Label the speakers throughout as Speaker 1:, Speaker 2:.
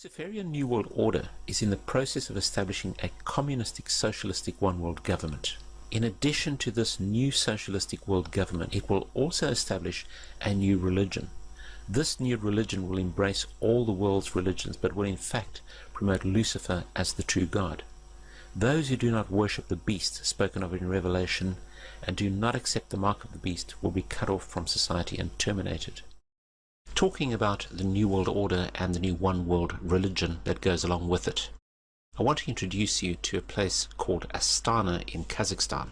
Speaker 1: Luciferian New World Order is in the process of establishing a communistic socialistic one world government. In addition to this new socialistic world government, it will also establish a new religion. This new religion will embrace all the world's religions, but will in fact promote Lucifer as the true God. Those who do not worship the beast spoken of in Revelation and do not accept the mark of the beast will be cut off from society and terminated. Talking about the New World Order and the new one world religion that goes along with it, I want to introduce you to a place called Astana in Kazakhstan.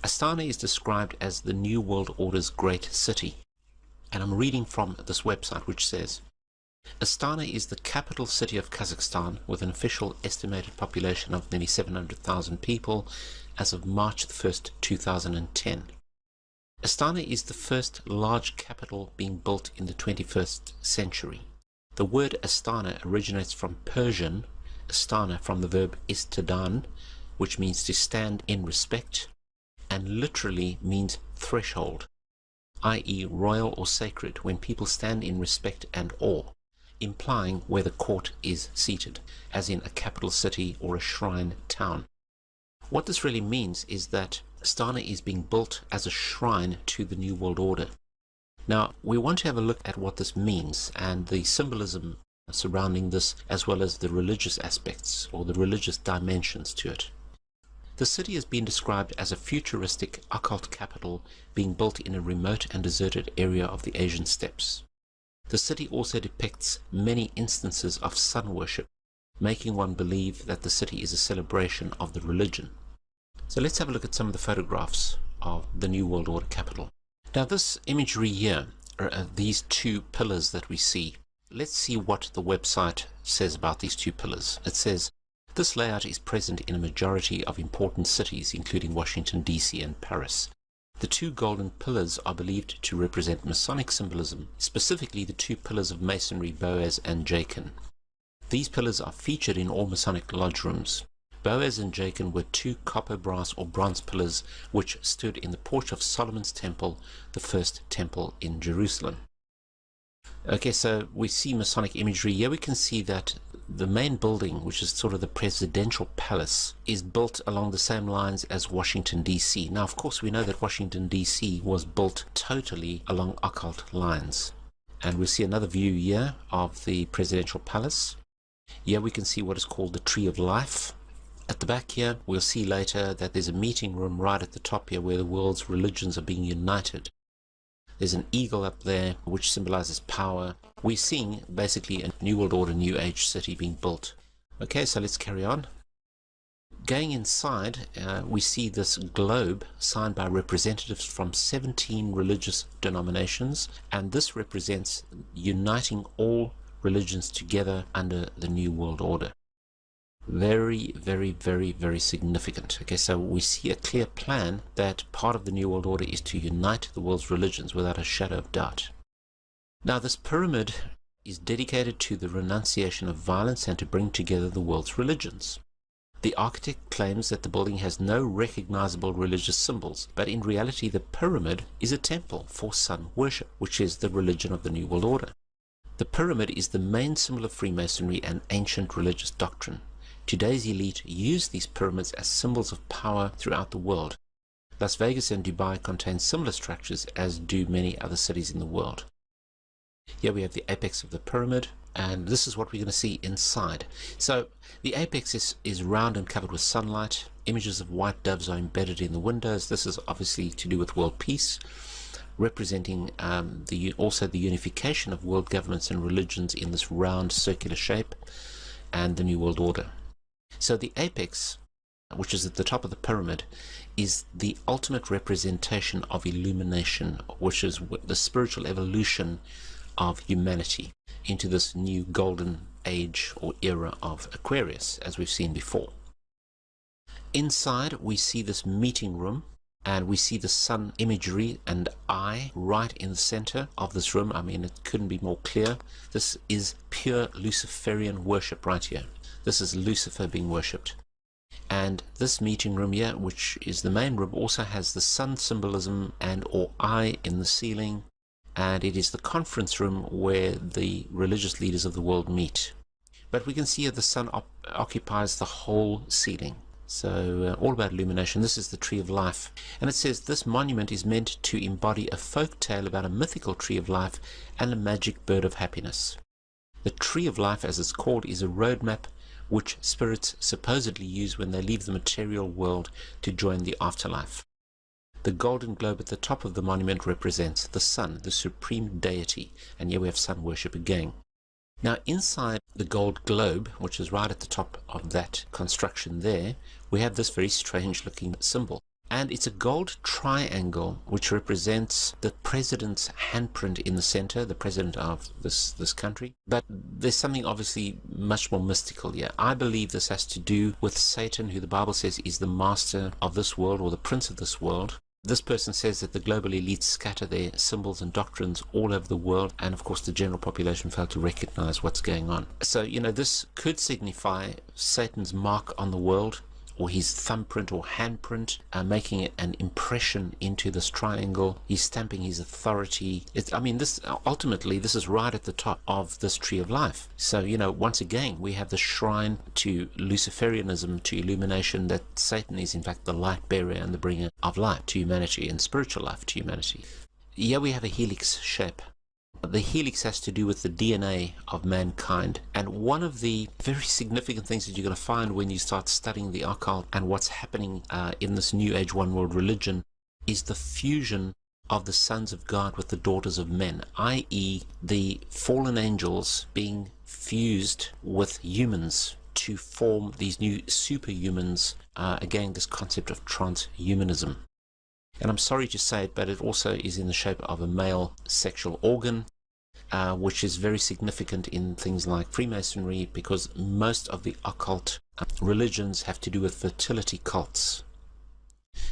Speaker 1: Astana is described as the New World Order's great city, and I'm reading from this website which says, Astana is the capital city of Kazakhstan with an official estimated population of nearly 700,000 people as of March 1st, 2010. Astana is the first large capital being built in the 21st century. The word Astana originates from Persian, Astana from the verb istadan, which means to stand in respect, and literally means threshold, i.e. royal or sacred, when people stand in respect and awe, implying where the court is seated, as in a capital city or a shrine town. What this really means is that Astana is being built as a shrine to the New World Order. Now, we want to have a look at what this means and the symbolism surrounding this, as well as the religious aspects or the religious dimensions to it. The city has been described as a futuristic occult capital being built in a remote and deserted area of the Asian steppes. The city also depicts many instances of sun worship, making one believe that the city is a celebration of the religion. So let's have a look at some of the photographs of the New World Order capital. Now this imagery here, these two pillars that we see, let's see what the website says about these two pillars. It says, this layout is present in a majority of important cities, including Washington, D.C. and Paris. The two golden pillars are believed to represent Masonic symbolism, specifically the two pillars of Masonry, Boaz and Jachin. These pillars are featured in all Masonic lodge rooms. Boaz and Jachin were two copper, brass or bronze pillars which stood in the porch of Solomon's temple, the first temple in Jerusalem. Okay, so we see Masonic imagery. Here we can see that the main building, which is sort of the presidential palace, is built along the same lines as Washington, D.C. Now, of course, we know that Washington, D.C. was built totally along occult lines. And we see another view here of the presidential palace. Here we can see what is called the Tree of Life. At the back here, we'll see later that there's a meeting room right at the top here where the world's religions are being united. There's an eagle up there which symbolizes power. We're seeing basically a New World Order, New Age city being built. Okay, so let's carry on. Going inside, we see this globe signed by representatives from 17 religious denominations, and this represents uniting all religions together under the New World Order. Very, very, very, very significant. Okay, so we see a clear plan that part of the New World Order is to unite the world's religions without a shadow of doubt. Now, this pyramid is dedicated to the renunciation of violence and to bring together the world's religions. The architect claims that the building has no recognizable religious symbols, but in reality the pyramid is a temple for sun worship, which is the religion of the New World Order. The pyramid is the main symbol of Freemasonry and ancient religious doctrine. Today's elite use these pyramids as symbols of power throughout the world. Las Vegas and Dubai contain similar structures, as do many other cities in the world. Here we have the apex of the pyramid, and this is what we're going to see inside. So the apex is round and covered with sunlight. Images of white doves are embedded in the windows. This is obviously to do with world peace, representing also the unification of world governments and religions in this round circular shape, and the New World Order. So the apex, which is at the top of the pyramid, is the ultimate representation of illumination, which is the spiritual evolution of humanity into this new golden age or era of Aquarius, as we've seen before. Inside we see this meeting room, and we see the sun imagery and eye right in the center of this room. I mean, it couldn't be more clear. This is pure Luciferian worship right here. This is Lucifer being worshipped. And this meeting room here, which is the main room, also has the sun symbolism and or eye in the ceiling, and it is the conference room where the religious leaders of the world meet. But we can see here the sun occupies the whole ceiling. So all about illumination. This is the tree of life. And it says this monument is meant to embody a folk tale about a mythical tree of life and a magic bird of happiness. The tree of life, as it's called, is a roadmap which spirits supposedly use when they leave the material world to join the afterlife. The golden globe at the top of the monument represents the sun, the supreme deity, and here we have sun worship again. Now inside the gold globe, which is right at the top of that construction there, we have this very strange looking symbol. And it's a gold triangle which represents the president's handprint in the center, the president of this country. But there's something obviously much more mystical here. I believe this has to do with Satan, who the Bible says is the master of this world, or the prince of this world. This person says that the global elites scatter their symbols and doctrines all over the world, and of course the general population fail to recognize what's going on. So, this could signify Satan's mark on the world, or his thumbprint or handprint, making it an impression into this triangle. He's stamping his authority. Ultimately, this is right at the top of this tree of life. So, once again, we have the shrine to Luciferianism, to illumination, that Satan is in fact the light bearer and the bringer of light to humanity and spiritual life to humanity. Here we have a helix shape. The helix has to do with the DNA of mankind, and one of the very significant things that you're going to find when you start studying the occult and what's happening in this new age one world religion is the fusion of the sons of God with the daughters of men, i.e. the fallen angels being fused with humans to form these new superhumans, again this concept of transhumanism. And I'm sorry to say it, but it also is in the shape of a male sexual organ, which is very significant in things like Freemasonry, because most of the occult religions have to do with fertility cults.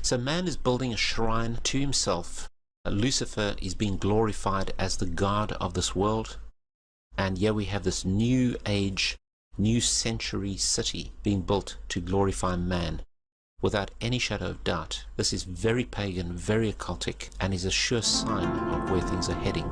Speaker 1: So man is building a shrine to himself. Lucifer is being glorified as the god of this world. And here we have this new age, new century city being built to glorify man. Without any shadow of doubt, this is very pagan, very occultic, and is a sure sign of where things are heading.